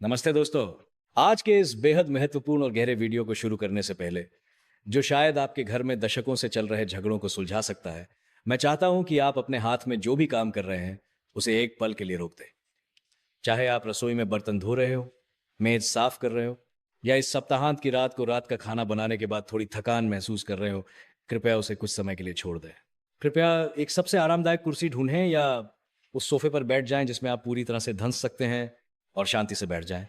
नमस्ते दोस्तों। आज के इस बेहद महत्वपूर्ण और गहरे वीडियो को शुरू करने से पहले, जो शायद आपके घर में दशकों से चल रहे झगड़ों को सुलझा सकता है, मैं चाहता हूं कि आप अपने हाथ में जो भी काम कर रहे हैं, उसे एक पल के लिए रोक दें। चाहे आप रसोई में बर्तन धो रहे हो, मेज साफ कर रहे हो, या इस सप्ताहांत की रात को रात का खाना बनाने के बाद थोड़ी थकान महसूस कर रहे हो, कृपया उसे कुछ समय के लिए छोड़ दें। कृपया एक सबसे आरामदायक कुर्सी ढूंढें या उस सोफे पर बैठ जाएं जिसमें आप पूरी तरह से धंस सकते हैं और शांति से बैठ जाएं।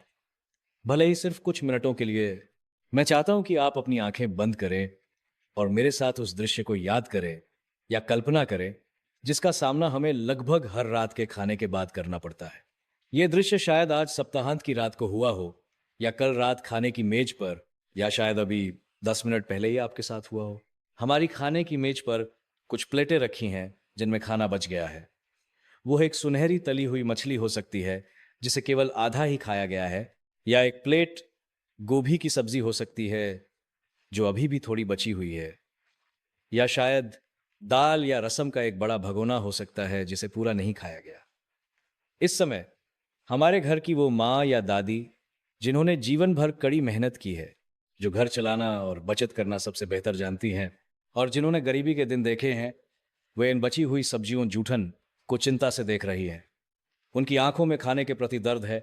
भले ही सिर्फ कुछ मिनटों के लिए। मैं चाहता हूं कि आप अपनी आंखें बंद करें और मेरे साथ उस दृश्य को याद करें या कल्पना करें जिसका सामना हमें लगभग हर रात के खाने के बाद करना पड़ता है। यह दृश्य शायद आज सप्ताहांत की रात को हुआ हो, या कल रात खाने की मेज पर, या शायद अभी 10 मिनट पहले ही आपके साथ हुआ हो। हमारी खाने की मेज पर कुछ प्लेटें रखी हैं जिनमें खाना बच गया है। वो एक सुनहरी तली हुई मछली हो सकती है जिसे केवल आधा ही खाया गया है, या एक प्लेट गोभी की सब्जी हो सकती है जो अभी भी थोड़ी बची हुई है, या शायद दाल या रसम का एक बड़ा भगोना हो सकता है जिसे पूरा नहीं खाया गया। इस समय हमारे घर की वो माँ या दादी जिन्होंने जीवन भर कड़ी मेहनत की है, जो घर चलाना और बचत करना सबसे बेहतर जानती हैं, और जिन्होंने गरीबी के दिन देखे हैं, वे इन बची हुई सब्जियों जूठन को चिंता से देख रही हैं। उनकी आंखों में खाने के प्रति दर्द है,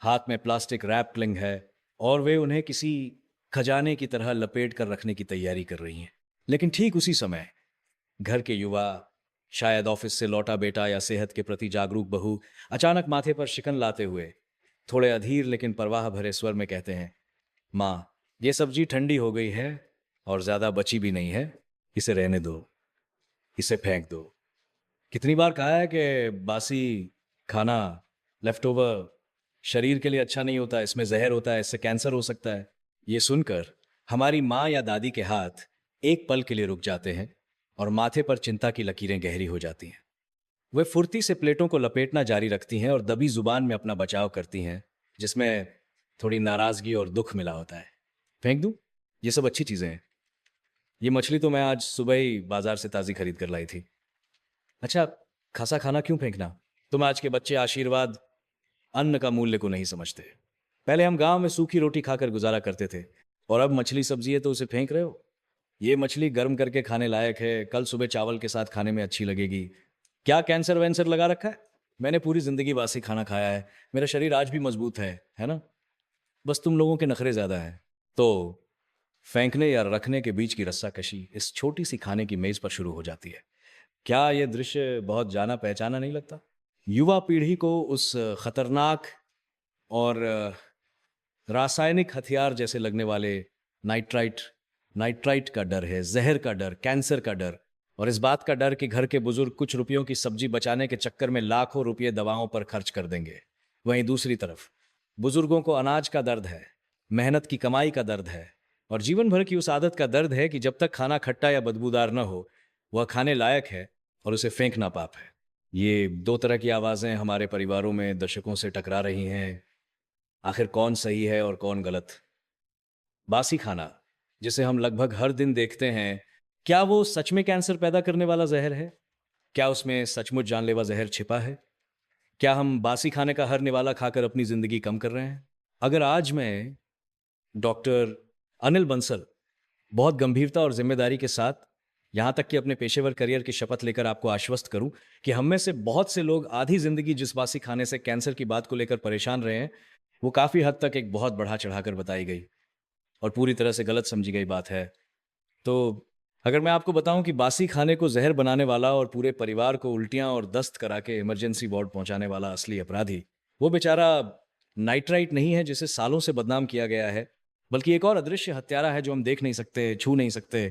हाथ में प्लास्टिक रैपलिंग है, और वे उन्हें किसी खजाने की तरह लपेट कर रखने की तैयारी कर रही हैं। लेकिन ठीक उसी समय घर के युवा, शायद ऑफिस से लौटा बेटा या सेहत के प्रति जागरूक बहू, अचानक माथे पर शिकन लाते हुए थोड़े अधीर लेकिन परवाह भरे स्वर में कहते हैं, माँ, ये सब्जी ठंडी हो गई है और ज्यादा बची भी नहीं है, इसे रहने दो, इसे फेंक दो। कितनी बार कहा है कि बासी खाना, लेफ्ट ओवर, शरीर के लिए अच्छा नहीं होता, इसमें जहर होता है, इससे कैंसर हो सकता है। ये सुनकर हमारी माँ या दादी के हाथ एक पल के लिए रुक जाते हैं और माथे पर चिंता की लकीरें गहरी हो जाती हैं। वे फुर्ती से प्लेटों को लपेटना जारी रखती हैं और दबी जुबान में अपना बचाव करती हैं, जिसमें थोड़ी नाराजगी और दुख मिला होता है। फेंक दूं? ये सब अच्छी चीजें हैं। ये मछली तो मैं आज सुबह ही बाजार से ताजी खरीद कर लाई थी। अच्छा, खासा खाना क्यों फेंकना? तुम आज के बच्चे आशीर्वाद, अन्न का मूल्य को नहीं समझते। पहले हम गांव में सूखी रोटी खाकर गुजारा करते थे, और अब मछली सब्जी है तो उसे फेंक रहे हो। ये मछली गर्म करके खाने लायक है, कल सुबह चावल के साथ खाने में अच्छी लगेगी। क्या कैंसर वैंसर लगा रखा है? मैंने पूरी जिंदगी बासी खाना खाया है, मेरा शरीर आज भी मजबूत है ना? बस तुम लोगों के नखरे ज्यादा हैं। तो फेंकने या रखने के बीच की रस्साकशी इस छोटी सी खाने की मेज पर शुरू हो जाती है। क्या यह दृश्य बहुत जाना पहचाना नहीं लगता? युवा पीढ़ी को उस खतरनाक और रासायनिक हथियार जैसे लगने वाले नाइट्राइट नाइट्राइट का डर है, जहर का डर, कैंसर का डर, और इस बात का डर कि घर के बुजुर्ग कुछ रुपयों की सब्जी बचाने के चक्कर में लाखों रुपये दवाओं पर खर्च कर देंगे। वहीं दूसरी तरफ बुजुर्गों को अनाज का दर्द है, मेहनत की कमाई का दर्द है, और जीवन भर की उस आदत का दर्द है कि जब तक खाना खट्टा या बदबूदार न हो, वह खाने लायक है और उसे फेंकना पाप है। ये दो तरह की आवाजें हमारे परिवारों में दशकों से टकरा रही हैं। आखिर कौन सही है और कौन गलत? बासी खाना, जिसे हम लगभग हर दिन देखते हैं, क्या वो सच में कैंसर पैदा करने वाला जहर है? क्या उसमें सचमुच जानलेवा जहर छिपा है? क्या हम बासी खाने का हर निवाला खाकर अपनी जिंदगी कम कर रहे हैं? अगर आज मैं, डॉक्टर अनिल बंसल, बहुत गंभीरता और जिम्मेदारी के साथ, यहां तक कि अपने पेशेवर करियर की शपथ लेकर आपको आश्वस्त करूं कि हम में से बहुत से लोग आधी जिंदगी जिस बासी खाने से कैंसर की बात को लेकर परेशान रहे हैं, वो काफी हद तक एक बहुत बढ़ा चढ़ाकर बताई गई और पूरी तरह से गलत समझी गई बात है। तो अगर मैं आपको बताऊं कि बासी खाने को जहर बनाने वाला और पूरे परिवार को उल्टियां और दस्त करा के इमरजेंसी वार्ड पहुंचाने वाला असली अपराधी वो बेचारा नाइट्राइट नहीं है जिसे सालों से बदनाम किया गया है, बल्कि एक और अदृश्य हत्यारा है जो हम देख नहीं सकते, छू नहीं सकते,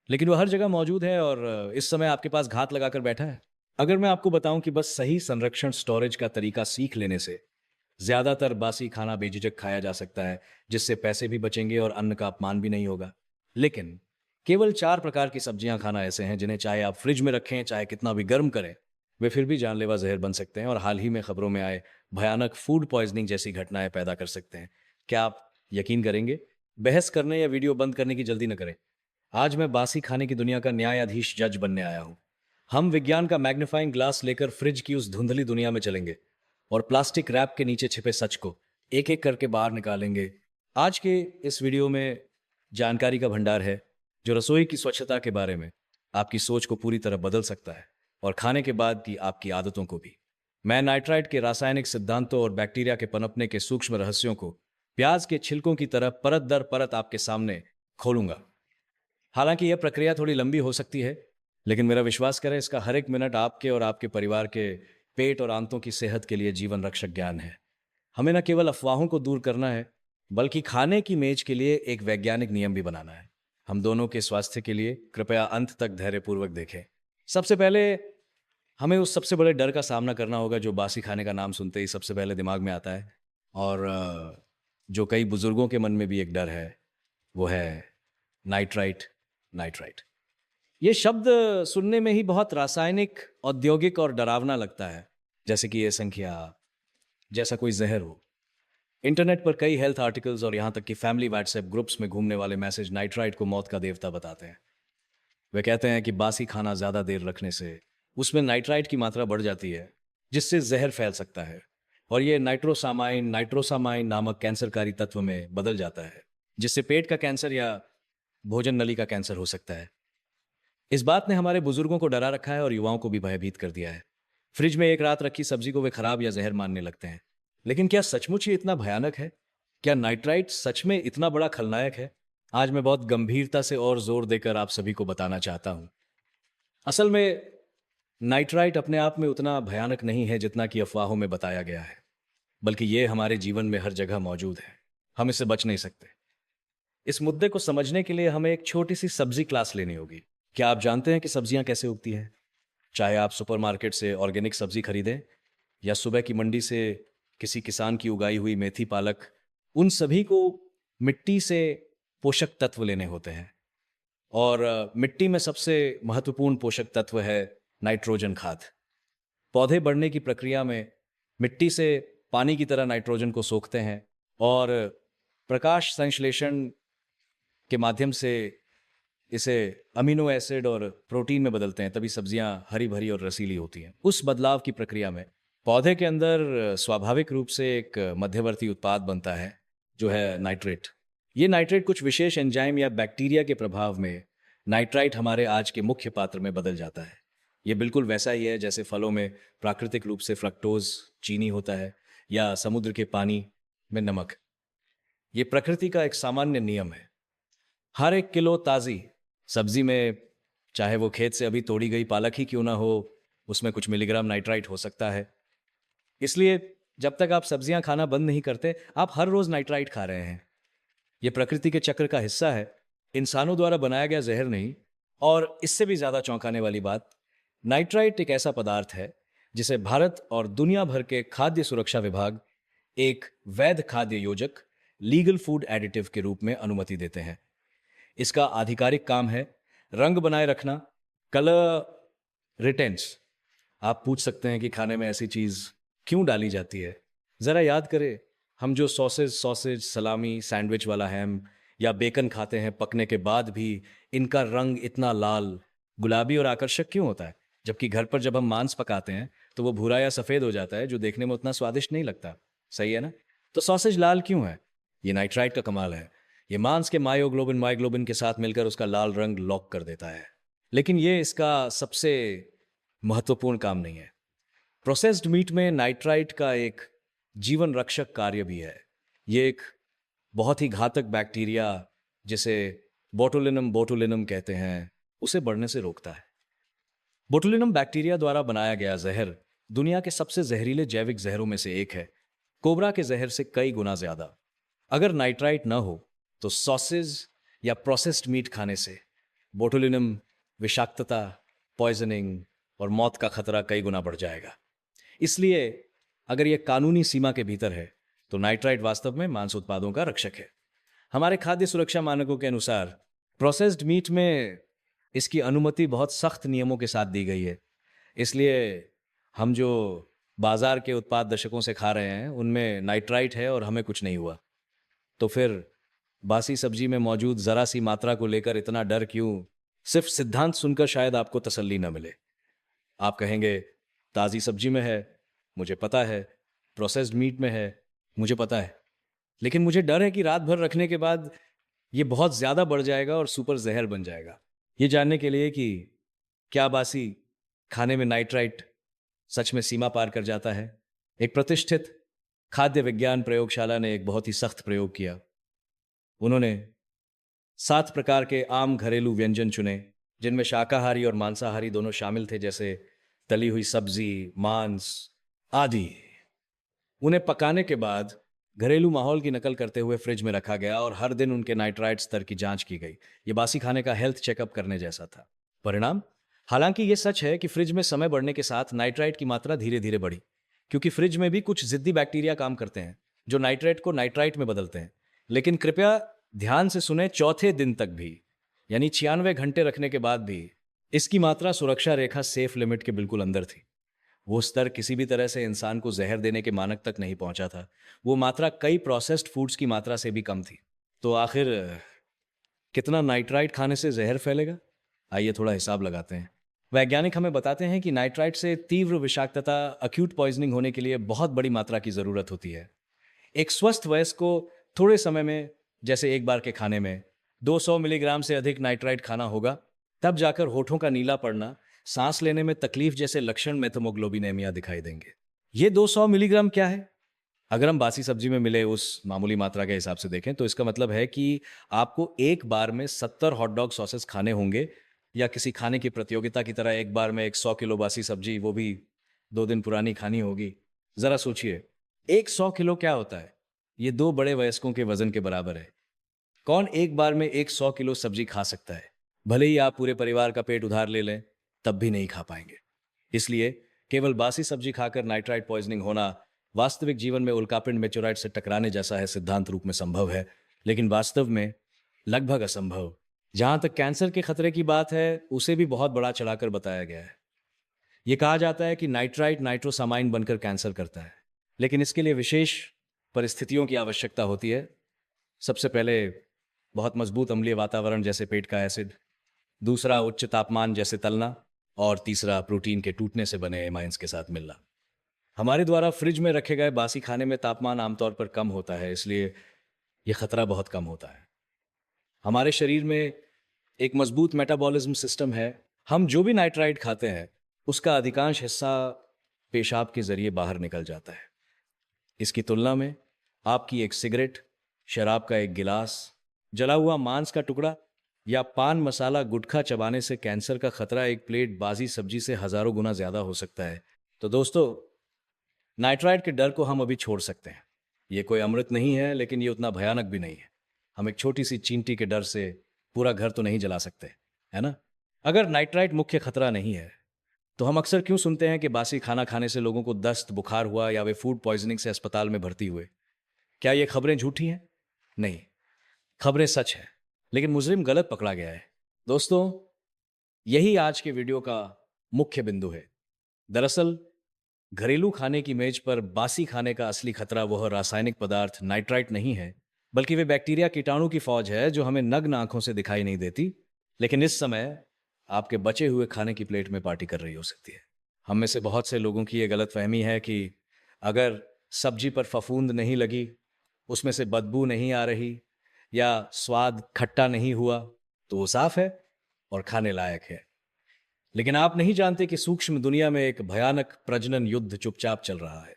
लेकिन वो हर जगह मौजूद है और इस समय आपके पास घात लगाकर बैठा है। अगर मैं आपको बताऊं कि बस सही संरक्षण स्टोरेज का तरीका सीख लेने से ज्यादातर बासी खाना बेझिझक खाया जा सकता है, जिससे पैसे भी बचेंगे और अन्न का अपमान भी नहीं होगा। लेकिन केवल 4 प्रकार की सब्जियां खाना ऐसे हैं जिन्हें चाहे आप फ्रिज में रखें, चाहे कितना भी गर्म करें, वे फिर भी जानलेवा जहर बन सकते हैं और हाल ही में खबरों में आए भयानक फूड पॉइजनिंग जैसी घटनाएं पैदा कर सकते हैं। क्या आप यकीन करेंगे? बहस करने या वीडियो बंद करने की जल्दी न करें। आज मैं बासी खाने की दुनिया का न्यायाधीश जज बनने आया हूं। हम विज्ञान का मैग्नीफाइंग ग्लास लेकर फ्रिज की उस धुंधली दुनिया में चलेंगे और प्लास्टिक रैप के नीचे छिपे सच को एक एक करके बाहर निकालेंगे। आज के इस वीडियो में जानकारी का भंडार है जो रसोई की स्वच्छता के बारे में आपकी सोच को पूरी तरह बदल सकता है और खाने के बाद की आपकी आदतों को भी। मैं नाइट्राइट के रासायनिक सिद्धांतों और बैक्टीरिया के पनपने के सूक्ष्म रहस्यों को प्याज के छिलकों की तरह परत दर परत आपके सामने खोलूंगा। हालांकि यह प्रक्रिया थोड़ी लंबी हो सकती है, लेकिन मेरा विश्वास करें, इसका हर एक मिनट आपके और आपके परिवार के पेट और आंतों की सेहत के लिए जीवन रक्षक ज्ञान है। हमें न केवल अफवाहों को दूर करना है, बल्कि खाने की मेज के लिए एक वैज्ञानिक नियम भी बनाना है। हम दोनों के स्वास्थ्य के लिए कृपया अंत तक धैर्यपूर्वक देखें। सबसे पहले हमें उस सबसे बड़े डर का सामना करना होगा जो बासी खाने का नाम सुनते ही सबसे पहले दिमाग में आता है, और जो कई बुजुर्गों के मन में भी एक डर है, वो है नाइट्राइट। नाइट्राइट ये शब्द सुनने में ही बहुत रासायनिक, औद्योगिक और डरावना लगता है, जैसे कि ये संख्या जैसा कोई जहर हो। इंटरनेट पर कई हेल्थ आर्टिकल्स और यहाँ तक कि फैमिली व्हाट्सएप ग्रुप्स में घूमने वाले मैसेज नाइट्राइट को मौत का देवता बताते हैं। वे कहते हैं कि बासी खाना ज़्यादा देर रखने से उसमें नाइट्राइट की मात्रा बढ़ जाती है, जिससे जहर फैल सकता है और ये नाइट्रोसामाइन नामक कैंसरकारी तत्व में बदल जाता है, जिससे पेट का कैंसर या भोजन नली का कैंसर हो सकता है। इस बात ने हमारे बुजुर्गों को डरा रखा है और युवाओं को भी भयभीत कर दिया है। फ्रिज में एक रात रखी सब्जी को वे खराब या जहर मानने लगते हैं। लेकिन क्या सचमुच ये इतना भयानक है? क्या नाइट्राइट सच में इतना बड़ा खलनायक है? आज मैं बहुत गंभीरता से और जोर देकर आप सभी को बताना चाहता हूं। असल में नाइट्राइट अपने आप में उतना भयानक नहीं है जितना कि अफवाहों में बताया गया है, बल्कि ये हमारे जीवन में हर जगह मौजूद है। हम इससे बच नहीं सकते। इस मुद्दे को समझने के लिए हमें एक छोटी सी सब्जी क्लास लेनी होगी। क्या आप जानते हैं कि सब्जियां कैसे उगती हैं? चाहे आप सुपरमार्केट से ऑर्गेनिक सब्जी खरीदें या सुबह की मंडी से किसी किसान की उगाई हुई मेथी पालक, उन सभी को मिट्टी से पोषक तत्व लेने होते हैं। और मिट्टी में सबसे महत्वपूर्ण पोषक तत्व है नाइट्रोजन खाद। पौधे बढ़ने की प्रक्रिया में मिट्टी से पानी की तरह नाइट्रोजन को सोखते हैं और प्रकाश संश्लेषण के माध्यम से इसे अमीनो एसिड और प्रोटीन में बदलते हैं, तभी सब्जियां हरी भरी और रसीली होती हैं। उस बदलाव की प्रक्रिया में पौधे के अंदर स्वाभाविक रूप से एक मध्यवर्ती उत्पाद बनता है जो है नाइट्रेट। ये नाइट्रेट कुछ विशेष एंजाइम या बैक्टीरिया के प्रभाव में नाइट्राइट हमारे आज के मुख्य पात्र में बदल जाता है। ये बिल्कुल वैसा ही है जैसे फलों में प्राकृतिक रूप से फ्रक्टोज चीनी होता है या समुद्र के पानी में नमक। ये प्रकृति का एक सामान्य नियम है। हर एक किलो ताज़ी सब्जी में, चाहे वो खेत से अभी तोड़ी गई पालक ही क्यों ना हो, उसमें कुछ मिलीग्राम नाइट्राइट हो सकता है। इसलिए जब तक आप सब्जियां खाना बंद नहीं करते, आप हर रोज नाइट्राइट खा रहे हैं। यह प्रकृति के चक्र का हिस्सा है, इंसानों द्वारा बनाया गया जहर नहीं। और इससे भी ज्यादा चौंकाने वाली बात, नाइट्राइट एक ऐसा पदार्थ है जिसे भारत और दुनिया भर के खाद्य सुरक्षा विभाग एक वैध खाद्य योजक, लीगल फूड एडिटिव के रूप में अनुमति देते हैं। इसका आधिकारिक काम है रंग बनाए रखना, कलर रिटेंट्स। आप पूछ सकते हैं कि खाने में ऐसी चीज क्यों डाली जाती है? जरा याद करें, हम जो सॉसेज, सलामी, सैंडविच वाला हैम या बेकन खाते हैं, पकने के बाद भी इनका रंग इतना लाल, गुलाबी और आकर्षक क्यों होता है? जबकि घर पर जब हम मांस पकाते हैं तो वो भूरा या सफेद हो जाता है, जो देखने में उतना स्वादिष्ट नहीं लगता। सही है ना? तो सॉसेज लाल क्यों है? ये नाइट्राइट का कमाल है। ये मांस के मायोग्लोबिन के साथ मिलकर उसका लाल रंग लॉक कर देता है। लेकिन ये इसका सबसे महत्वपूर्ण काम नहीं है। प्रोसेस्ड मीट में नाइट्राइट का एक जीवन रक्षक कार्य भी है। ये एक बहुत ही घातक बैक्टीरिया, जिसे बोटुलिनम कहते हैं, उसे बढ़ने से रोकता है। बोटुलिनम बैक्टीरिया द्वारा बनाया गया जहर दुनिया के सबसे जहरीले जैविक जहरों में से एक है, कोबरा के जहर से कई गुना ज्यादा। अगर नाइट्राइट न हो तो सॉसेज या प्रोसेस्ड मीट खाने से बोटुलिनम विषाक्तता, पॉइजनिंग और मौत का खतरा कई गुना बढ़ जाएगा। इसलिए अगर यह कानूनी सीमा के भीतर है तो नाइट्राइट वास्तव में मांस उत्पादों का रक्षक है। हमारे खाद्य सुरक्षा मानकों के अनुसार प्रोसेस्ड मीट में इसकी अनुमति बहुत सख्त नियमों के साथ दी गई है। इसलिए हम जो बाजार के उत्पाद दशकों से खा रहे हैं उनमें नाइट्राइट है और हमें कुछ नहीं हुआ। तो फिर बासी सब्जी में मौजूद जरा सी मात्रा को लेकर इतना डर क्यों? सिर्फ सिद्धांत सुनकर शायद आपको तसल्ली न मिले। आप कहेंगे ताज़ी सब्जी में है, मुझे पता है, प्रोसेस्ड मीट में है, मुझे पता है, लेकिन मुझे डर है कि रात भर रखने के बाद ये बहुत ज़्यादा बढ़ जाएगा और सुपर जहर बन जाएगा। ये जानने के लिए कि क्या बासी खाने में नाइट्राइट सच में सीमा पार कर जाता है, एक प्रतिष्ठित खाद्य विज्ञान प्रयोगशाला ने एक बहुत ही सख्त प्रयोग किया। उन्होंने 7 प्रकार के आम घरेलू व्यंजन चुने, जिनमें शाकाहारी और मांसाहारी दोनों शामिल थे, जैसे तली हुई सब्जी, मांस आदि। उन्हें पकाने के बाद घरेलू माहौल की नकल करते हुए फ्रिज में रखा गया और हर दिन उनके नाइट्राइट स्तर की जांच की गई। ये बासी खाने का हेल्थ चेकअप करने जैसा था। परिणाम, हालांकि ये सच है कि फ्रिज में समय बढ़ने के साथ नाइट्राइट की मात्रा धीरे धीरे बढ़ी, क्योंकि फ्रिज में भी कुछ जिद्दी बैक्टीरिया काम करते हैं जो नाइट्रेट को नाइट्राइट में बदलते हैं। लेकिन कृपया ध्यान से सुने, चौथे दिन तक भी, यानी 96 घंटे रखने के बाद भी, इसकी मात्रा सुरक्षा रेखा सेफ लिमिट के बिल्कुल अंदर थी। वो स्तर किसी भी तरह से इंसान को जहर देने के मानक तक नहीं पहुंचा था। वो मात्रा कई प्रोसेस्ड फूड्स की मात्रा से भी कम थी। तो आखिर कितना नाइट्राइट खाने से जहर फैलेगा? आइए थोड़ा हिसाब लगाते हैं। वैज्ञानिक हमें बताते हैं कि नाइट्राइट से तीव्र विषाक्तता, अक्यूट पॉइजनिंग होने के लिए बहुत बड़ी मात्रा की जरूरत होती है। एक स्वस्थ वयस्क को थोड़े समय में, जैसे एक बार के खाने में 200 मिलीग्राम से अधिक नाइट्राइट खाना होगा, तब जाकर होठों का नीला पड़ना, सांस लेने में तकलीफ जैसे लक्षण मेथमोग्लोबिनेमिया दिखाई देंगे। ये 200 मिलीग्राम क्या है? अगर हम बासी सब्जी में मिले उस मामूली मात्रा के हिसाब से देखें तो इसका मतलब है कि आपको एक बार में 70 हॉट डॉग सॉसेस खाने होंगे, या किसी खाने की प्रतियोगिता की तरह एक बार में एक 100 किलो बासी सब्जी, वो भी 2 दिन पुरानी, खानी होगी। जरा सोचिए, एक 100 किलो क्या होता है? ये 2 बड़े वयस्कों के वजन के बराबर है। कौन एक बार में एक 100 किलो सब्जी खा सकता है? भले ही आप पूरे परिवार का पेट उधार ले लें, तब भी नहीं खा पाएंगे। इसलिए केवल बासी सब्जी खाकर नाइट्राइट पॉइजनिंग होना वास्तविक जीवन में उल्कापिंड मेचोराइट से टकराने जैसा है। सिद्धांत रूप में संभव है, लेकिन वास्तव में लगभग असंभव। जहां तक कैंसर के खतरे की बात है, उसे भी बहुत बड़ा चढ़ाकर बताया गया है। यह कहा जाता है कि नाइट्राइट नाइट्रोसामाइन बनकर कैंसर करता है, लेकिन इसके लिए विशेष परिस्थितियों की आवश्यकता होती है। सबसे पहले बहुत मजबूत अम्लीय वातावरण जैसे पेट का एसिड, दूसरा उच्च तापमान जैसे तलना, और तीसरा प्रोटीन के टूटने से बने एमाइंस के साथ मिलना। हमारे द्वारा फ्रिज में रखे गए बासी खाने में तापमान आमतौर पर कम होता है, इसलिए यह खतरा बहुत कम होता है। हमारे शरीर में एक मजबूत मेटाबॉलिज्म सिस्टम है। हम जो भी नाइट्राइट खाते हैं, उसका अधिकांश हिस्सा पेशाब के जरिए बाहर निकल जाता है। इसकी तुलना में आपकी एक सिगरेट, शराब का एक गिलास, जला हुआ मांस का टुकड़ा या पान मसाला गुटखा चबाने से कैंसर का खतरा एक प्लेट बासी सब्जी से हजारों गुना ज्यादा हो सकता है। तो दोस्तों, नाइट्राइट के डर को हम अभी छोड़ सकते हैं। ये कोई अमृत नहीं है, लेकिन ये उतना भयानक भी नहीं है। हम एक छोटी सी चींटी के डर से पूरा घर तो नहीं जला सकते, है ना? अगर नाइट्राइट मुख्य खतरा नहीं है, तो हम अक्सर क्यों सुनते हैं कि बासी खाना खाने से लोगों को दस्त, बुखार हुआ या वे फूड पॉइजनिंग से अस्पताल में भर्ती हुए? क्या ये खबरें झूठी हैं? नहीं, खबरें सच है, लेकिन मुजरिम गलत पकड़ा गया है। दोस्तों, यही आज के वीडियो का मुख्य बिंदु है। दरअसल घरेलू खाने की मेज पर बासी खाने का असली खतरा वह रासायनिक पदार्थ नाइट्राइट नहीं है, बल्कि वे बैक्टीरिया कीटाणु की फौज है जो हमें नग्न आंखों से दिखाई नहीं देती, लेकिन इस समय आपके बचे हुए खाने की प्लेट में पार्टी कर रही हो सकती है। हम में से बहुत से लोगों की यह गलतफहमी है कि अगर सब्जी पर फफूंद नहीं लगी, उसमें से बदबू नहीं आ रही, या स्वाद खट्टा नहीं हुआ, तो वो साफ है और खाने लायक है। लेकिन आप नहीं जानते कि सूक्ष्म दुनिया में एक भयानक प्रजनन युद्ध चुपचाप चल रहा है।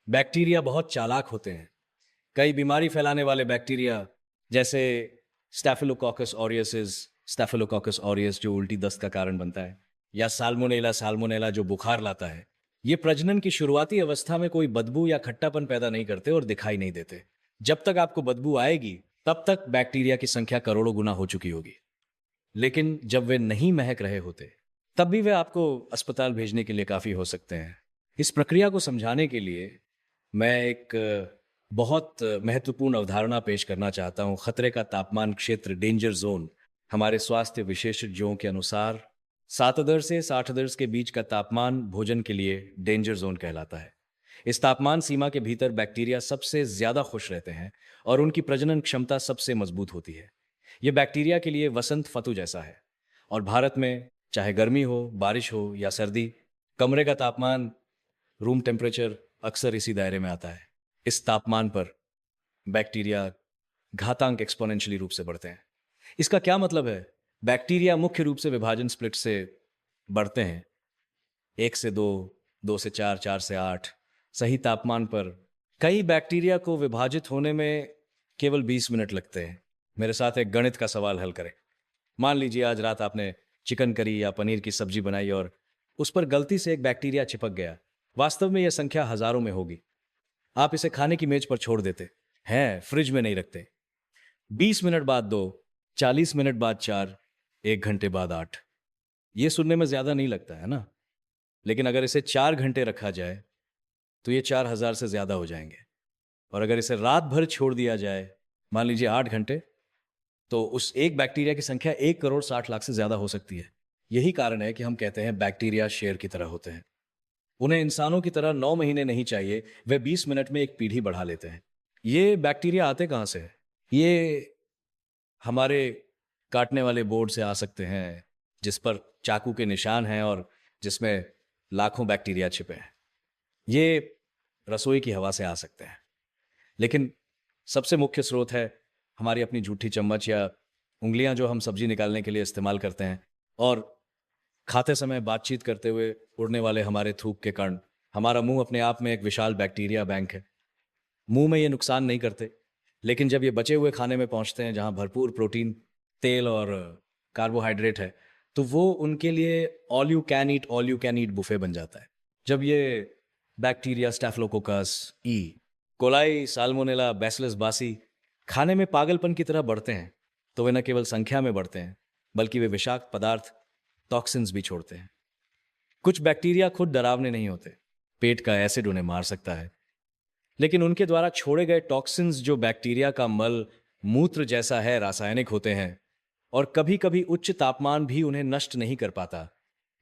बैक्टीरिया बहुत चालाक होते हैं। कई बीमारी फैलाने वाले बैक्टीरिया, जैसे स्टैफिलोकोकस ऑरियसिस, स्टैफिलोकोकस ऑरियस जो उल्टी दस्त का कारण बनता है, या साल्मोनेला साल्मोनेला जो बुखार लाता है, ये प्रजनन की शुरुआती अवस्था में कोई बदबू या खट्टापन पैदा नहीं करते और दिखाई नहीं देते। जब तक आपको बदबू आएगी, तब तक बैक्टीरिया की संख्या करोड़ों गुना हो चुकी होगी। लेकिन जब वे नहीं महक रहे होते, तब भी वे आपको अस्पताल भेजने के लिए काफी हो सकते हैं। इस प्रक्रिया को समझाने के लिए मैं एक बहुत महत्वपूर्ण अवधारणा पेश करना चाहता हूं। खतरे का तापमान क्षेत्र, डेंजर जोन। हमारे स्वास्थ्य विशेषज्ञों के अनुसार 7 से 60 के बीच का तापमान भोजन के लिए डेंजर जोन कहलाता है। इस तापमान सीमा के भीतर बैक्टीरिया सबसे ज्यादा खुश रहते हैं और उनकी प्रजनन क्षमता सबसे मजबूत होती है। यह बैक्टीरिया के लिए वसंत फतु जैसा है। और भारत में चाहे गर्मी हो, बारिश हो या सर्दी, कमरे का तापमान, रूम टेम्परेचर, अक्सर इसी दायरे में आता है। इस तापमान पर बैक्टीरिया घातांक एक्सपोनेंशियली रूप से बढ़ते हैं। इसका क्या मतलब है? बैक्टीरिया मुख्य रूप से विभाजन स्प्लिट से बढ़ते हैं। 1 से 2, 2 से 4, 4 से 8 सही तापमान पर। कई बैक्टीरिया को विभाजित होने में केवल 20 मिनट लगते हैं। मेरे साथ एक गणित का सवाल हल करें। मान लीजिए आज रात आपने चिकन करी या पनीर की सब्जी बनाई और उस पर गलती से एक बैक्टीरिया चिपक गया। वास्तव में यह संख्या हजारों में होगी। आप इसे खाने की मेज पर छोड़ देते हैं, फ्रिज में नहीं रखते। 20 मिनट बाद 2, 40 मिनट बाद 4, 1 घंटे बाद 8। ये सुनने में ज्यादा नहीं लगता है ना? लेकिन अगर इसे 4 घंटे रखा जाए तो ये 4000 से ज्यादा हो जाएंगे। और अगर इसे रात भर छोड़ दिया जाए, मान लीजिए 8 घंटे, तो उस एक बैक्टीरिया की संख्या 1 करोड़ 60 लाख से ज्यादा हो सकती है। यही कारण है कि हम कहते हैं बैक्टीरिया शेर की तरह होते हैं। उन्हें इंसानों की तरह 9 महीने नहीं चाहिए, वे 20 मिनट में एक पीढ़ी बढ़ा लेते हैं। ये बैक्टीरिया आते कहाँ से हैं? ये हमारे काटने वाले बोर्ड से आ सकते हैं, जिस पर चाकू के निशान हैं और जिसमें लाखों बैक्टीरिया छिपे हैं। ये रसोई की हवा से आ सकते हैं। लेकिन सबसे मुख्य स्रोत है हमारी अपनी जूठी चम्मच या उंगलियां जो हम सब्जी निकालने के लिए इस्तेमाल करते हैं, और खाते समय बातचीत करते हुए उड़ने वाले हमारे थूक के कण। हमारा मुंह अपने आप में एक विशाल बैक्टीरिया बैंक है। मुंह में ये नुकसान नहीं करते, लेकिन जब ये बचे हुए खाने में पहुंचते हैं जहां भरपूर प्रोटीन, तेल और कार्बोहाइड्रेट है, तो वो उनके लिए all you can eat buffet बन जाता है। जब ये bacteria staphylococcus, E coli, salmonella, bacillus बासी खाने में पागलपन की तरह बढ़ते हैं, तो वे न केवल संख्या में बढ़ते हैं, बल्कि वे विषाक्त पदार्थ, टॉक्सिन्स भी छोड़ते हैं। कुछ बैक्टीरिया खुद डरावने नहीं होते। पेट का एसिड उन्हें मार सकता है, लेकिन उनके द्वारा छोड़े गए टॉक्सिन्स, जो बैक्टीरिया का मल मूत्र जैसा है, रासायनिक होते हैं, और कभी कभी उच्च तापमान भी उन्हें नष्ट नहीं कर पाता।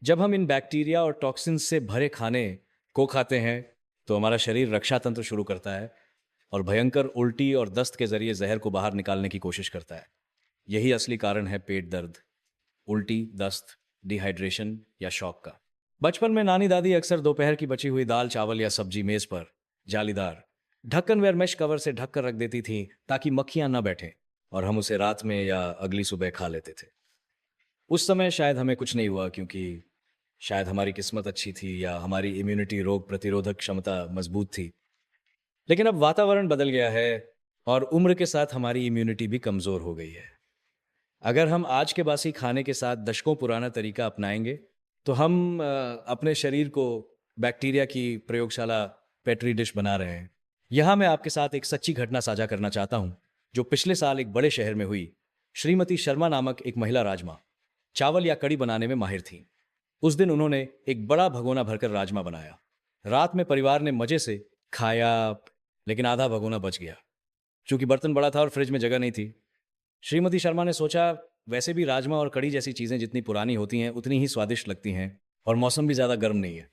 जब हम इन बैक्टीरिया और टॉक्सिन्स से भरे खाने को खाते हैं, तो हमारा शरीर रक्षा तंत्र शुरू करता है और भयंकर उल्टी और दस्त के जरिए जहर को बाहर निकालने की कोशिश करता है। यही असली कारण है पेट दर्द, उल्टी, दस्त, डिहाइड्रेशन या शॉक का। बचपन में नानी दादी अक्सर दोपहर की बची हुई दाल, चावल या सब्जी मेज पर जालीदार ढक्कनवेर मेश कवर से ढक कर रख देती थी, ताकि मक्खियां न बैठें और हम उसे रात में या अगली सुबह खा लेते थे। उस समय शायद हमें कुछ नहीं हुआ, क्योंकि शायद हमारी किस्मत अच्छी थी या हमारी इम्यूनिटी, रोग प्रतिरोधक क्षमता मजबूत थी। लेकिन अब वातावरण बदल गया है और उम्र के साथ हमारी इम्यूनिटी भी कमजोर हो गई है। अगर हम आज के बासी खाने के साथ दशकों पुराना तरीका अपनाएंगे, तो हम अपने शरीर को बैक्टीरिया की प्रयोगशाला पेट्री डिश बना रहे हैं। यहाँ मैं आपके साथ एक सच्ची घटना साझा करना चाहता हूँ, जो पिछले साल एक बड़े शहर में हुई। श्रीमती शर्मा नामक एक महिला राजमा, चावल या कड़ी बनाने में माहिर थी। उस दिन उन्होंने एक बड़ा भगोना भरकर राजमा बनाया। रात में परिवार ने मजे से खाया, लेकिन आधा भगोना बच गया, क्योंकि बर्तन बड़ा था और फ्रिज में जगह नहीं थी। श्रीमती शर्मा ने सोचा, वैसे भी राजमा और कड़ी जैसी चीजें जितनी पुरानी होती हैं उतनी ही स्वादिष्ट लगती हैं, और मौसम भी ज्यादा गर्म नहीं है।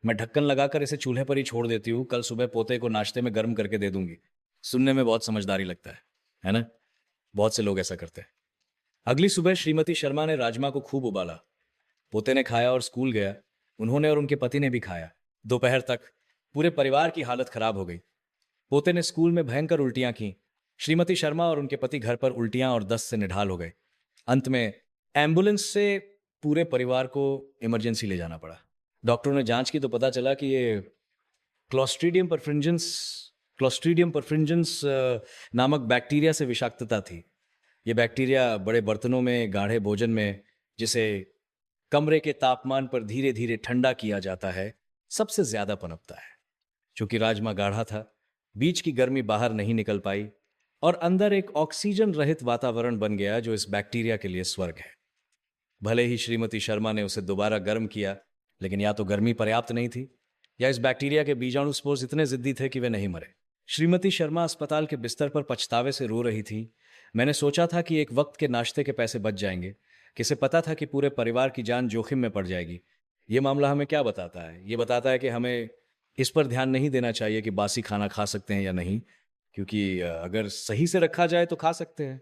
मैं ढक्कन लगाकर इसे चूल्हे पर ही छोड़ देती हूँ, कल सुबह पोते को नाश्ते में गर्म करके दे दूंगी। सुनने में बहुत समझदारी लगता है ना? बहुत से लोग ऐसा करते हैं। अगली सुबह श्रीमती शर्मा ने राजमा को खूब उबाला। पोते ने खाया और स्कूल गया। उन्होंने और उनके पति ने भी खाया। दोपहर तक पूरे परिवार की हालत खराब हो गई। पोते ने स्कूल में भयंकर उल्टियां की। श्रीमती शर्मा और उनके पति घर पर उल्टियां और दस्त से निढाल हो गए। अंत में एम्बुलेंस से पूरे परिवार को इमरजेंसी ले जाना पड़ा। डॉक्टरों ने जांच की तो पता चला कि ये क्लोस्ट्रीडियम परफ्रिंजेंस नामक बैक्टीरिया से विषाक्तता थी। ये बैक्टीरिया बड़े बर्तनों में, गाढ़े भोजन में, जिसे कमरे के तापमान पर धीरे धीरे ठंडा किया जाता है, सबसे ज्यादा पनपता है। चूंकि राजमा गाढ़ा था, बीच की गर्मी बाहर नहीं निकल पाई और अंदर एक ऑक्सीजन रहित वातावरण बन गया, जो इस बैक्टीरिया के लिए स्वर्ग है। भले ही श्रीमती शर्मा ने उसे दोबारा गर्म किया, लेकिन या तो गर्मी पर्याप्त नहीं थी, या इस बैक्टीरिया के बीजाणु स्पोर्स इतने जिद्दी थे कि वे नहीं मरे। श्रीमती शर्मा अस्पताल के बिस्तर पर पछतावे से रो रही थी। मैंने सोचा था कि एक वक्त के नाश्ते के पैसे बच जाएंगे। किसे पता था कि पूरे परिवार की जान जोखिम में पड़ जाएगी। ये मामला हमें क्या बताता है? ये बताता है कि हमें इस पर ध्यान नहीं देना चाहिए कि बासी खाना खा सकते हैं या नहीं, क्योंकि अगर सही से रखा जाए तो खा सकते हैं।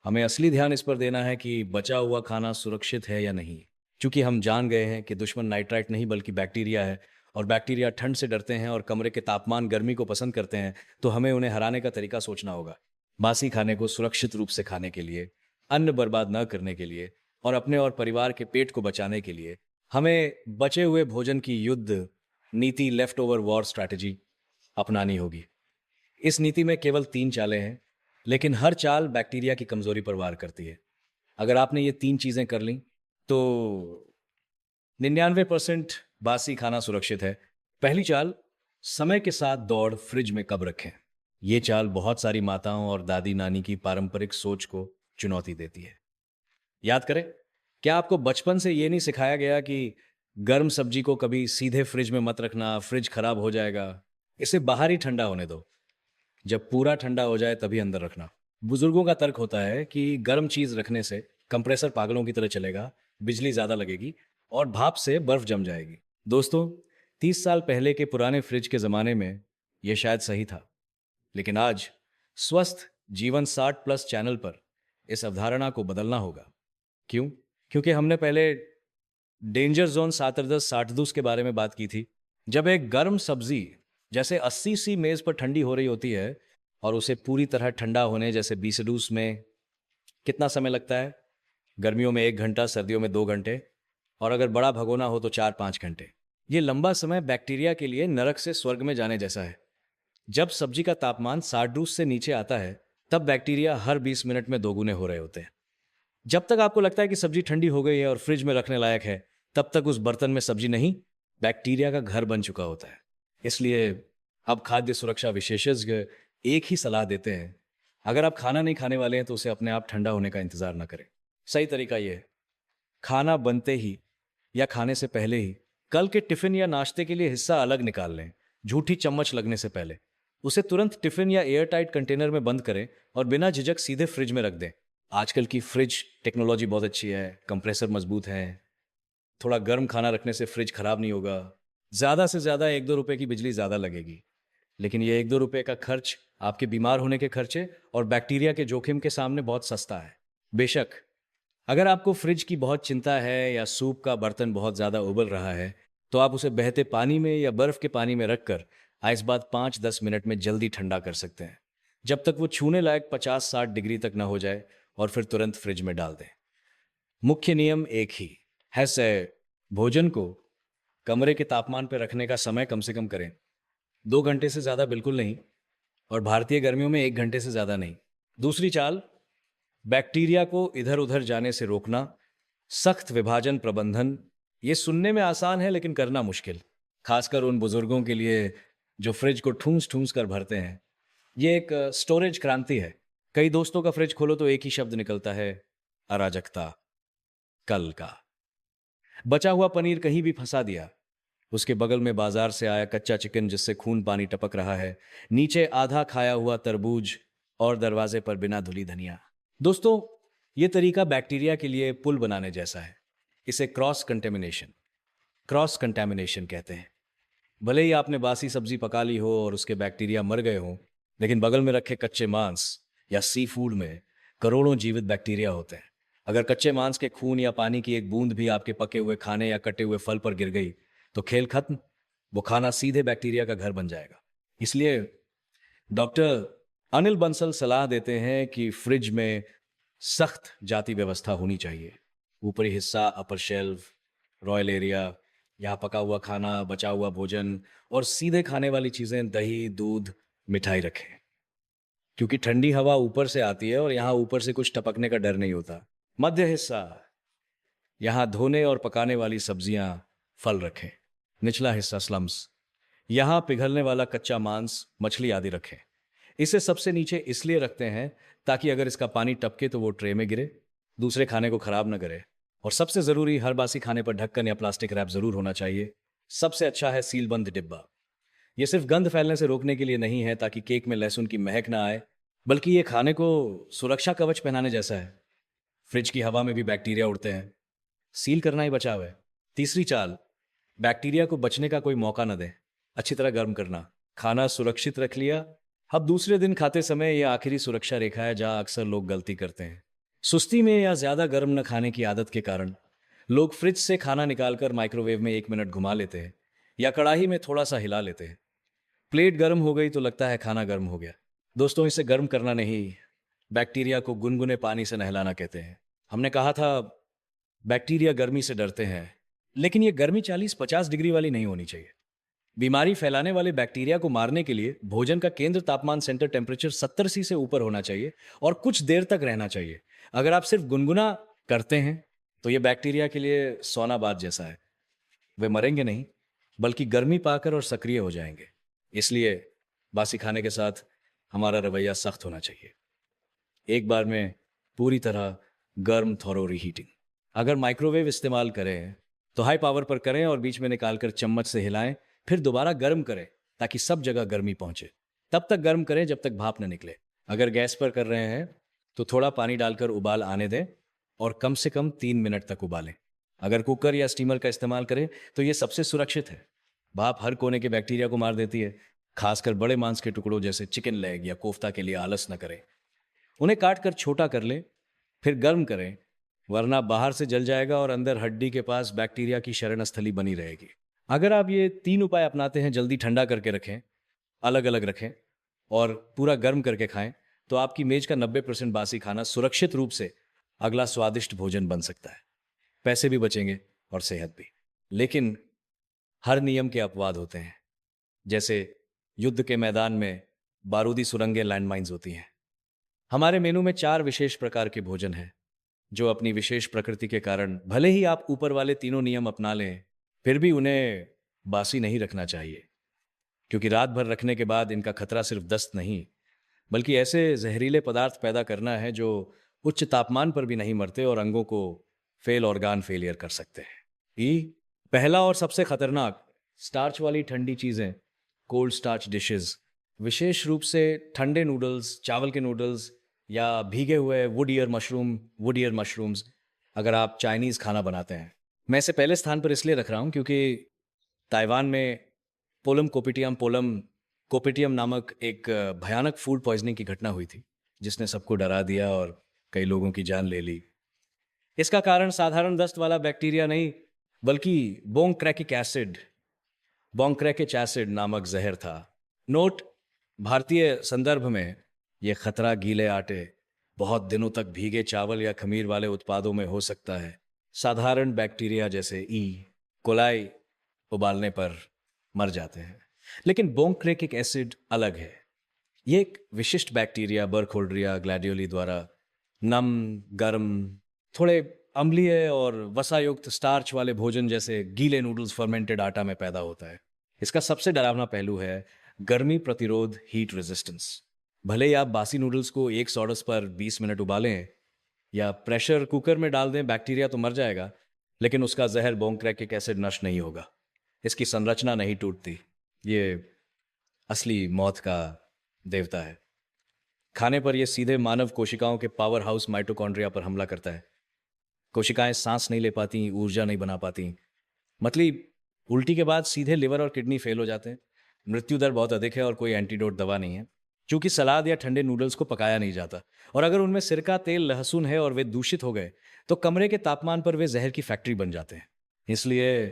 हमें असली ध्यान इस पर देना है कि बचा हुआ खाना सुरक्षित है या नहीं। क्योंकि हम जान गए हैं कि दुश्मन नाइट्राइट नहीं बल्कि बैक्टीरिया है, और बैक्टीरिया ठंड से डरते हैं और कमरे के तापमान गर्मी को पसंद करते हैं, तो हमें उन्हें हराने का तरीका सोचना होगा। बासी खाने को सुरक्षित रूप से खाने के लिए, अन्न बर्बाद न करने के लिए और अपने और परिवार के पेट को बचाने के लिए हमें बचे हुए भोजन की युद्ध नीति, लेफ्ट ओवर वॉर स्ट्रैटेजी अपनानी होगी। इस नीति में केवल 3 चालें हैं, लेकिन हर चाल बैक्टीरिया की कमजोरी पर वार करती है। अगर आपने ये 3 चीजें कर ली तो 99% बासी खाना सुरक्षित है। पहली चाल, समय के साथ दौड़ फ्रिज में कब रखें। ये चाल बहुत सारी माताओं और दादी नानी की पारंपरिक सोच को चुनौती देती है। याद करें, क्या आपको बचपन से ये नहीं सिखाया गया कि गर्म सब्जी को कभी सीधे फ्रिज में मत रखना, फ्रिज खराब हो जाएगा, इसे बाहर ही ठंडा होने दो, जब पूरा ठंडा हो जाए तभी अंदर रखना। बुजुर्गों का तर्क होता है कि गर्म चीज रखने से कंप्रेसर पागलों की तरह चलेगा, बिजली ज्यादा लगेगी और भाप से बर्फ जम जाएगी। दोस्तों, 30 साल पहले के पुराने फ्रिज के जमाने में यह शायद सही था, लेकिन आज स्वस्थ जीवन 60 प्लस चैनल पर इस अवधारणा को बदलना होगा। क्यों? क्योंकि हमने पहले डेंजर जोन 7-10-60 के बारे में बात की थी। जब एक गर्म सब्जी जैसे 80 सी मेज पर ठंडी हो रही होती है और उसे पूरी तरह ठंडा होने जैसे 20 में कितना समय लगता है? गर्मियों में 1 घंटा, सर्दियों में 2 घंटे और अगर बड़ा भगोना हो तो 4-5 घंटे। ये लंबा समय बैक्टीरिया के लिए नरक से स्वर्ग में जाने जैसा है। जब सब्जी का तापमान 60 से नीचे आता है तब बैक्टीरिया हर 20 मिनट में दोगुने हो रहे होते हैं। जब तक आपको लगता है कि सब्जी ठंडी हो गई है और फ्रिज में रखने लायक है, तब तक उस बर्तन में सब्जी नहीं, बैक्टीरिया का घर बन चुका होता है। इसलिए अब खाद्य सुरक्षा विशेषज्ञ एक ही सलाह देते हैं, अगर आप खाना नहीं खाने वाले हैं तो उसे अपने आप ठंडा होने का इंतजार ना करें। सही तरीका यह है, खाना बनते ही या खाने से पहले ही कल के टिफिन या नाश्ते के लिए हिस्सा अलग निकाल लें। झूठी चम्मच लगने से पहले उसे तुरंत टिफिन या एयर टाइट कंटेनर में बंद करें और बिना झिझक सीधे फ्रिज में रख दें। आजकल की फ्रिज टेक्नोलॉजी बहुत अच्छी है, कंप्रेसर मजबूत है, थोड़ा गर्म खाना रखने से फ्रिज खराब नहीं होगा। ज्यादा से ज्यादा 1-2 रुपए की बिजली ज्यादा लगेगी, लेकिन ये 1-2 रुपए का खर्च आपके बीमार होने के खर्चे और बैक्टीरिया के जोखिम के सामने बहुत सस्ता है। बेशक अगर आपको फ्रिज की बहुत चिंता है या सूप का बर्तन बहुत ज्यादा उबल रहा है, तो आप उसे बहते पानी में या बर्फ के पानी में रखकर आइस बात 5-10 मिनट में जल्दी ठंडा कर सकते हैं, जब तक वो छूने लायक 50-60 डिग्री तक ना हो जाए, और फिर तुरंत फ्रिज में डाल दें। मुख्य नियम एक ही है, से भोजन को कमरे के तापमान पर रखने का समय कम से कम करें। 2 घंटे से ज्यादा बिल्कुल नहीं, और भारतीय गर्मियों में 1 घंटे से ज्यादा नहीं। दूसरी चाल, बैक्टीरिया को इधर उधर जाने से रोकना, सख्त विभाजन प्रबंधन। ये सुनने में आसान है लेकिन करना मुश्किल, खासकर उन बुजुर्गों के लिए जो फ्रिज को ठूंस ठूंस कर भरते हैं। ये एक स्टोरेज क्रांति है। कई दोस्तों का फ्रिज खोलो तो एक ही शब्द निकलता है, अराजकता। कल का बचा हुआ पनीर कहीं भी फंसा दिया, उसके बगल में बाजार से आया कच्चा चिकन जिससे खून पानी टपक रहा है, नीचे आधा खाया हुआ तरबूज और दरवाजे पर बिना धुली धनिया। दोस्तों, ये तरीका बैक्टीरिया के लिए पुल बनाने जैसा है। इसे क्रॉस कंटेमिनेशन कहते हैं। भले ही आपने बासी सब्जी पका ली हो और उसके बैक्टीरिया मर गए हों, लेकिन बगल में रखे कच्चे मांस या सी फूड में करोड़ों जीवित बैक्टीरिया होते हैं। अगर कच्चे मांस के खून या पानी की एक बूंद भी आपके पके हुए खाने या कटे हुए फल पर गिर गई तो खेल खत्म। वो खाना सीधे बैक्टीरिया का घर बन जाएगा। इसलिए डॉक्टर अनिल बंसल सलाह देते हैं कि फ्रिज में सख्त जाति व्यवस्था होनी चाहिए। ऊपरी हिस्सा, अपर शेल्फ, रॉयल एरिया, यहाँ पका हुआ खाना, बचा हुआ भोजन और सीधे खाने वाली चीजें, दही, दूध, मिठाई रखें, क्योंकि ठंडी हवा ऊपर से आती है और यहाँ ऊपर से कुछ टपकने का डर नहीं होता। मध्य हिस्सा, यहाँ धोने और पकाने वाली सब्जियां, फल रखें। निचला हिस्सा स्लम्स, यहाँ पिघलने वाला कच्चा मांस, मछली आदि रखें। इसे सबसे नीचे इसलिए रखते हैं ताकि अगर इसका पानी टपके तो वो ट्रे में गिरे, दूसरे खाने को खराब न करे। और सबसे जरूरी, हर बासी खाने पर ढक्कन या प्लास्टिक रैप जरूर होना चाहिए। सबसे अच्छा है सीलबंद डिब्बा। ये सिर्फ गंध फैलने से रोकने के लिए नहीं है ताकि केक में लहसुन की महक ना आए, बल्कि ये खाने को सुरक्षा कवच पहनाने जैसा है। फ्रिज की हवा में भी बैक्टीरिया उड़ते हैं, सील करना ही बचाव है। तीसरी चाल, बैक्टीरिया को बचने का कोई मौका न दें। अच्छी तरह गर्म करना। खाना सुरक्षित रख लिया, अब दूसरे दिन खाते समय यह आखिरी सुरक्षा रेखा है जहां अक्सर लोग गलती करते हैं। सुस्ती में या ज्यादा गर्म न खाने की आदत के कारण लोग फ्रिज से खाना निकालकर माइक्रोवेव में 1 मिनट घुमा लेते हैं। या कढ़ाई में थोड़ा सा हिला लेते हैं। प्लेट गर्म हो गई तो लगता है खाना गर्म हो गया। दोस्तों, इसे गर्म करना नहीं, बैक्टीरिया को गुनगुने पानी से नहलाना कहते हैं। हमने कहा था बैक्टीरिया गर्मी से डरते हैं, लेकिन ये गर्मी 40-50 डिग्री वाली नहीं होनी चाहिए। बीमारी फैलाने वाले बैक्टीरिया को मारने के लिए भोजन का केंद्र तापमान सेंटर टेम्परेचर 70 सी से ऊपर होना चाहिए और कुछ देर तक रहना चाहिए। अगर आप सिर्फ गुनगुना करते हैं तो ये बैक्टीरिया के लिए सोना बात जैसा है। वे मरेंगे नहीं, बल्कि गर्मी पाकर और सक्रिय हो जाएंगे। इसलिए बासी खाने के साथ हमारा रवैया सख्त होना चाहिए। एक बार में पूरी तरह गर्म थॉरो रीहीटिंग। अगर माइक्रोवेव इस्तेमाल करें तो हाई पावर पर करें और बीच में निकालकर चम्मच से हिलाएं, फिर दोबारा गर्म करें ताकि सब जगह गर्मी पहुंचे। तब तक गर्म करें जब तक भाप न निकले। अगर गैस पर कर रहे हैं तो थोड़ा पानी डालकर उबाल आने दें और कम से कम 3 मिनट तक उबालें। अगर कुकर या स्टीमर का इस्तेमाल करें तो ये सबसे सुरक्षित है। भाप हर कोने के बैक्टीरिया को मार देती है। खासकर बड़े मांस के टुकड़ों जैसे चिकन लेग या कोफ्ता के लिए आलस न करें। उन्हें काट कर छोटा कर लें, फिर गर्म करें, वरना बाहर से जल जाएगा और अंदर हड्डी के पास बैक्टीरिया की शरण स्थली बनी रहेगी। अगर आप ये 3 उपाय अपनाते हैं, जल्दी ठंडा करके रखें, अलग अलग रखें और पूरा गर्म करके खाएं, तो आपकी मेज का 90% बासी खाना सुरक्षित रूप से अगला स्वादिष्ट भोजन बन सकता है। पैसे भी बचेंगे और सेहत भी। लेकिन हर नियम के अपवाद होते हैं। जैसे युद्ध के मैदान में बारूदी सुरंगें, लैंडमाइंस होती हैं। हमारे मेनू में 4 विशेष प्रकार के भोजन हैं जो अपनी विशेष प्रकृति के कारण भले ही आप ऊपर वाले तीनों नियम अपना लें, फिर भी उन्हें बासी नहीं रखना चाहिए, क्योंकि रात भर रखने के बाद इनका खतरा सिर्फ दस्त नहीं, बल्कि ऐसे जहरीले पदार्थ पैदा करना है जो उच्च तापमान पर भी नहीं मरते और अंगों को ऑर्गान फेलियर कर सकते हैं। पहला और सबसे खतरनाक, स्टार्च वाली ठंडी चीजें, कोल्ड स्टार्च डिशेस। विशेष रूप से ठंडे नूडल्स, चावल के नूडल्स या भीगे हुए वुड ईयर मशरूम्स अगर आप चाइनीज खाना बनाते हैं। मैं इसे पहले स्थान पर इसलिए रख रहा हूं क्योंकि ताइवान में कोपिटियम नामक एक भयानक फूड पॉइजनिंग की घटना हुई थी, जिसने सबको डरा दिया और कई लोगों की जान ले ली। इसका कारण साधारण दस्त वाला बैक्टीरिया नहीं, बल्कि बोंक्रेकिक एसिड नामक जहर था। नोट: भारतीय संदर्भ में यह खतरा गीले आटे, बहुत दिनों तक भीगे चावल या खमीर वाले उत्पादों में हो सकता है। साधारण बैक्टीरिया जैसे कोलाई उबालने पर मर जाते हैं, लेकिन बोंक्रेकिक एसिड अलग है। यह एक विशिष्ट बैक्टीरिया बरखोल्डरिया ग्लैडियोली द्वारा नम, गर्म, थोड़े अम्लीय और वसायुक्त स्टार्च वाले भोजन जैसे गीले नूडल्स, फर्मेंटेड आटा में पैदा होता है। इसका सबसे डरावना पहलू है गर्मी प्रतिरोध, हीट रेजिस्टेंस। भले ही आप बासी नूडल्स को 100 पर 20 मिनट उबालें या प्रेशर कुकर में डाल दें, बैक्टीरिया तो मर जाएगा, लेकिन उसका जहर बोंक्रेकिक एसिड नष्ट नहीं होगा। इसकी संरचना नहीं टूटती। ये असली मौत का देवता है। खाने पर यह सीधे मानव कोशिकाओं के पावर हाउस माइटोकॉन्ड्रिया पर हमला करता है। कोशिकाएं सांस नहीं ले पाती, ऊर्जा नहीं बना पाती, मतलब उल्टी के बाद सीधे लिवर और किडनी फेल हो जाते हैं। मृत्यु दर बहुत अधिक है और कोई एंटीडोट दवा नहीं है, क्योंकि सलाद या ठंडे नूडल्स को पकाया नहीं जाता। और अगर उनमें सिरका, तेल, लहसुन है और वे दूषित हो गए तो कमरे के तापमान पर वे जहर की फैक्ट्री बन जाते हैं। इसलिए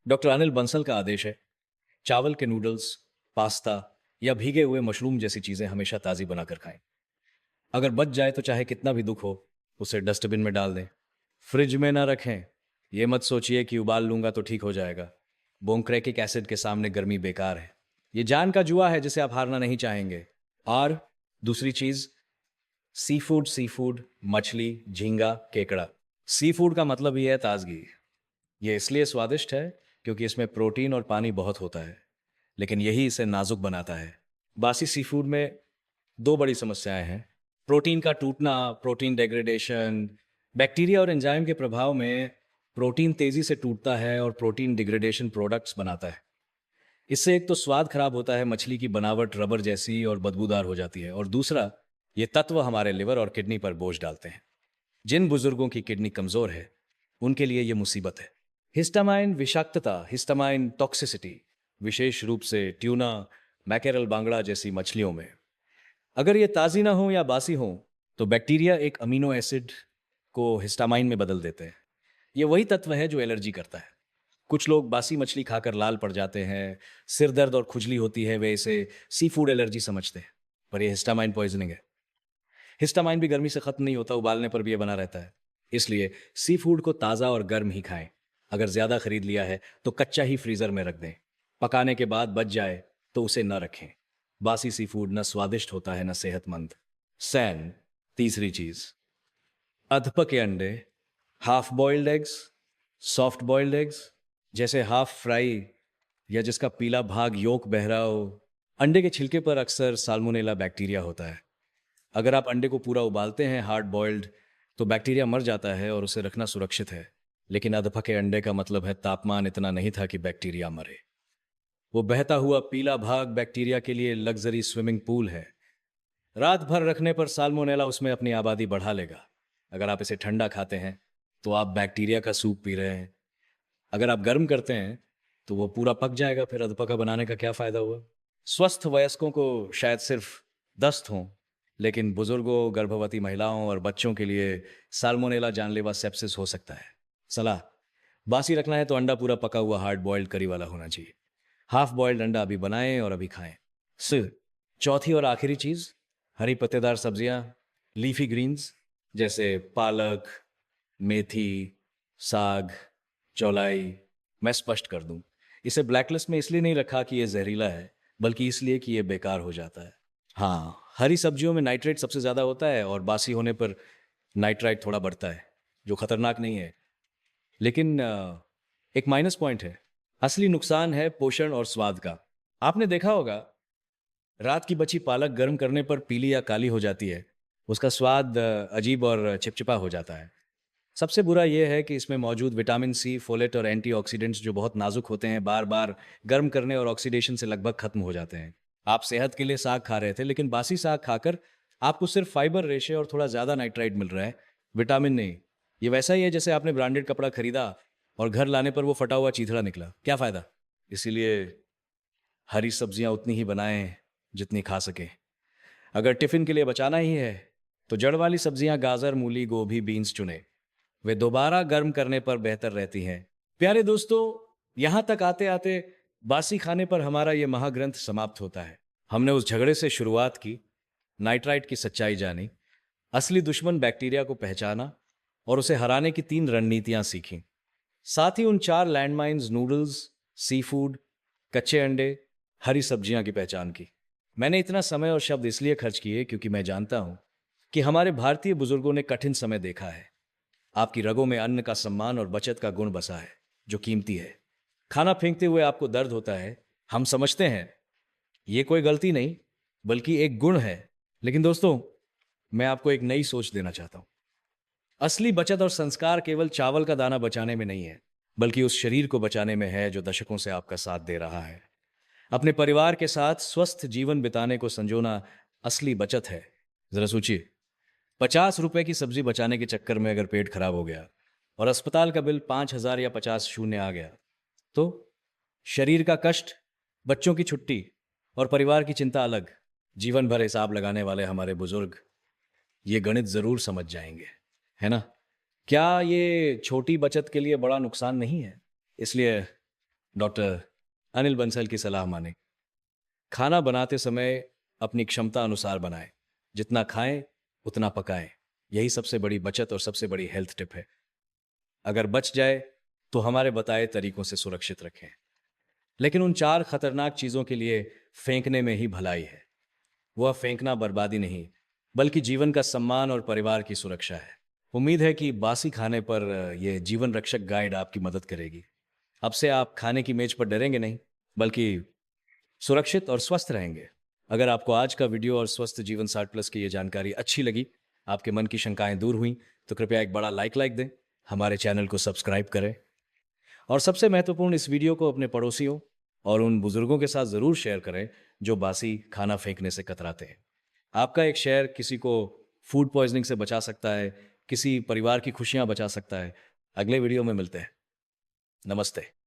डॉक्टर अनिल बंसल का आदेश है, चावल के नूडल्स, पास्ता या भीगे हुए मशरूम जैसी चीजें हमेशा ताजी बनाकर खाएं। अगर बच जाए तो चाहे कितना भी दुख हो, उसे डस्टबिन में डाल दें, फ्रिज में ना रखें। यह मत सोचिए कि उबाल लूंगा तो ठीक हो जाएगा। बोंक्रेकिक एसिड के सामने गर्मी बेकार है। यह जान का जुआ है जिसे आप हारना नहीं चाहेंगे। और दूसरी चीज, सी फूड, मछली, झींगा, केकड़ा। सी फूड का मतलब ही है ताजगी। यह इसलिए स्वादिष्ट है क्योंकि इसमें प्रोटीन और पानी बहुत होता है, लेकिन यही इसे नाजुक बनाता है। बासी सी फूड में 2 बड़ी समस्याएं हैं: प्रोटीन का टूटना, प्रोटीन डेग्रेडेशन। बैक्टीरिया और एंजाइम के प्रभाव में प्रोटीन तेजी से टूटता है और प्रोटीन डिग्रेडेशन प्रोडक्ट्स बनाता है। इससे एक तो स्वाद खराब होता है, मछली की बनावट रबर जैसी और बदबूदार हो जाती है, और दूसरा, ये तत्व हमारे लिवर और किडनी पर बोझ डालते हैं। जिन बुजुर्गों की किडनी कमजोर है उनके लिए ये मुसीबत है। हिस्टामाइन विषाक्तता, हिस्टामाइन टॉक्सिसिटी, विशेष रूप से ट्यूना, मैकेरल, बांगड़ा जैसी मछलियों में। अगर ये ताज़ी ना हो या बासी हो तो बैक्टीरिया एक अमीनो एसिड को हिस्टामाइन में बदल देते हैं। ये वही तत्व है जो एलर्जी करता है। कुछ लोग बासी मछली खाकर लाल पड़ जाते हैं, सिर दर्द और खुजली होती है, वे इसे सी फूड एलर्जी समझते हैं, पर यह हिस्टामाइन पॉइजनिंग है। हिस्टामाइन भी गर्मी से खत्म नहीं होता, उबालने पर भी ये बना रहता है। इसलिए सी फूड को ताज़ा और गर्म ही खाएं। अगर ज़्यादा खरीद लिया है तो कच्चा ही फ्रीज़र में रख दें। पकाने के बाद बच जाए तो उसे न रखें। बासी सी फूड न स्वादिष्ट होता है न सेहतमंद। सैन, तीसरी चीज़, अधपके अंडे, half boiled eggs, soft boiled eggs, जैसे हाफ फ्राई या जिसका पीला भाग योक बह रहा हो। अंडे के छिलके पर अक्सर साल्मोनेला बैक्टीरिया होता है। अगर आप अंडे को पूरा उबालते हैं हार्ड बॉइल्ड, तो बैक्टीरिया मर जाता है और उसे रखना सुरक्षित है। लेकिन अधपके अंडे का मतलब है तापमान इतना नहीं था कि बैक्टीरिया मरे। वो बहता हुआ पीला भाग बैक्टीरिया के लिए लग्जरी स्विमिंग पूल है। रात भर रखने पर साल्मोनेला उसमें अपनी आबादी बढ़ा लेगा। अगर आप इसे ठंडा खाते हैं तो आप बैक्टीरिया का सूप पी रहे हैं। अगर आप गर्म करते हैं तो वो पूरा पक जाएगा, फिर अधपका बनाने का क्या फायदा हुआ। स्वस्थ वयस्कों को शायद सिर्फ दस्त हो, लेकिन बुजुर्गों, गर्भवती महिलाओं और बच्चों के लिए साल्मोनेला जानलेवा सेप्सिस हो सकता है। सलाह, बासी रखना है तो अंडा पूरा पका हुआ हार्ड बॉइल्ड करी वाला होना चाहिए। हाफ बॉइल्ड अंडा अभी बनाएं और अभी खाएं। चौथी और आखिरी चीज, हरी पत्तेदार सब्जियां, लीफी ग्रीन्स, जैसे पालक, मेथी, साग, चौलाई। मैं स्पष्ट कर दूं, इसे ब्लैकलिस्ट में इसलिए नहीं रखा कि यह जहरीला है, बल्कि इसलिए कि यह बेकार हो जाता है। हाँ, हरी सब्जियों में नाइट्रेट सबसे ज्यादा होता है और बासी होने पर नाइट्राइट थोड़ा बढ़ता है, जो खतरनाक नहीं है, लेकिन एक माइनस पॉइंट है। असली नुकसान है पोषण और स्वाद का। आपने देखा होगा, रात की बची पालक गर्म करने पर पीली या काली हो जाती है। उसका स्वाद अजीब और चिपचिपा हो जाता है। सबसे बुरा यह है कि इसमें मौजूद विटामिन सी, फोलेट और एंटीऑक्सीडेंट्स जो बहुत नाजुक होते हैं, बार बार गर्म करने और ऑक्सीडेशन से लगभग खत्म हो जाते हैं। आप सेहत के लिए साग खा रहे थे, लेकिन बासी साग खाकर आपको सिर्फ फाइबर, रेशे और थोड़ा ज्यादा नाइट्राइट मिल रहा है, विटामिन नहीं। ये वैसा ही है जैसे आपने ब्रांडेड कपड़ा खरीदा और घर लाने पर वो फटा हुआ चीथड़ा निकला, क्या फायदा। इसीलिए हरी सब्जियां उतनी ही बनाएं जितनी खा सकें। अगर टिफिन के लिए बचाना ही है तो जड़ वाली सब्जियां गाजर, मूली, गोभी, बीन्स चुने। वे दोबारा गर्म करने पर बेहतर रहती हैं। प्यारे दोस्तों, यहां तक आते आते बासी खाने पर हमारा यह महाग्रंथ समाप्त होता है। हमने उस झगड़े से शुरुआत की, नाइट्राइट की सच्चाई जानी, असली दुश्मन बैक्टीरिया को पहचाना और उसे हराने की 3 रणनीतियां सीखी। साथ ही उन 4 लैंडमाइंस, नूडल्स, सी फूड, कच्चे अंडे, हरी सब्जियां की पहचान की। मैंने इतना समय और शब्द इसलिए खर्च किए क्योंकि मैं जानता हूं कि हमारे भारतीय बुजुर्गों ने कठिन समय देखा है। आपकी रगों में अन्न का सम्मान और बचत का गुण बसा है, जो कीमती है। खाना फेंकते हुए आपको दर्द होता है, हम समझते हैं। ये कोई गलती नहीं, बल्कि एक गुण है। लेकिन दोस्तों, मैं आपको एक नई सोच देना चाहता हूं। असली बचत और संस्कार केवल चावल का दाना बचाने में नहीं है, बल्कि उस शरीर को बचाने में है जो दशकों से आपका साथ दे रहा है। अपने परिवार के साथ स्वस्थ जीवन बिताने को संजोना असली बचत है। जरा सोचिए, 50 रुपए की सब्जी बचाने के चक्कर में अगर पेट खराब हो गया और अस्पताल का बिल 5,000 या 50 शून्य आ गया, तो शरीर का कष्ट, बच्चों की छुट्टी और परिवार की चिंता अलग। जीवन भर हिसाब लगाने वाले हमारे बुजुर्ग ये गणित जरूर समझ जाएंगे, है ना। क्या ये छोटी बचत के लिए बड़ा नुकसान नहीं है? इसलिए डॉक्टर अनिल बंसल की सलाह माने। खाना बनाते समय अपनी क्षमता अनुसार बनाएं। जितना खाएं उतना पकाएं। यही सबसे बड़ी बचत और सबसे बड़ी हेल्थ टिप है। अगर बच जाए तो हमारे बताए तरीकों से सुरक्षित रखें। लेकिन उन 4 खतरनाक चीजों के लिए फेंकने में ही भलाई है। वह फेंकना बर्बादी नहीं, बल्कि जीवन का सम्मान और परिवार की सुरक्षा है। उम्मीद है कि बासी खाने पर यह जीवन रक्षक गाइड आपकी मदद करेगी। अब से आप खाने की मेज पर डरेंगे नहीं, बल्कि सुरक्षित और स्वस्थ रहेंगे। अगर आपको आज का वीडियो और स्वस्थ जीवन 60+ की ये जानकारी अच्छी लगी, आपके मन की शंकाएं दूर हुई, तो कृपया एक बड़ा लाइक दें, हमारे चैनल को सब्सक्राइब करें और सबसे महत्वपूर्ण, इस वीडियो को अपने पड़ोसियों और उन बुजुर्गों के साथ जरूर शेयर करें जो बासी खाना फेंकने से कतराते हैं। आपका एक शेयर किसी को फूड पॉइजनिंग से बचा सकता है, किसी परिवार की खुशियां बचा सकता है। अगले वीडियो में मिलते हैं। नमस्ते।